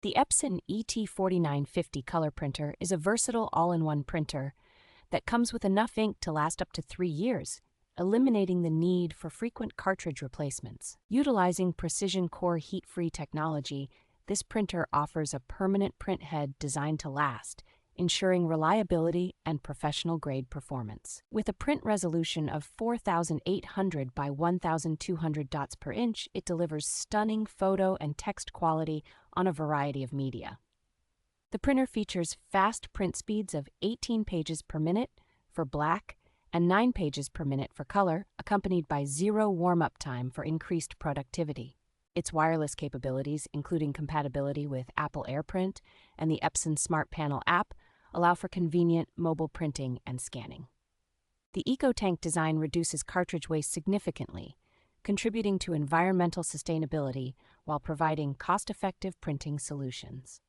The Epson ET-4950 Color Printer is a versatile all-in-one printer that comes with enough ink to last up to 3 years, eliminating the need for frequent cartridge replacements. Utilizing PrecisionCore Heat-Free technology, this printer offers a permanent printhead designed to last, ensuring reliability and professional-grade performance. With a print resolution of 4,800 by 1,200 dots per inch, it delivers stunning photo and text quality on a variety of media. The printer features fast print speeds of 18 pages per minute for black and 9 pages per minute for color, accompanied by 0 warm-up time for increased productivity. Its wireless capabilities, including compatibility with Apple AirPrint and the Epson Smart Panel app, allow for convenient mobile printing and scanning. The EcoTank design reduces cartridge waste significantly, contributing to environmental sustainability while providing cost-effective printing solutions.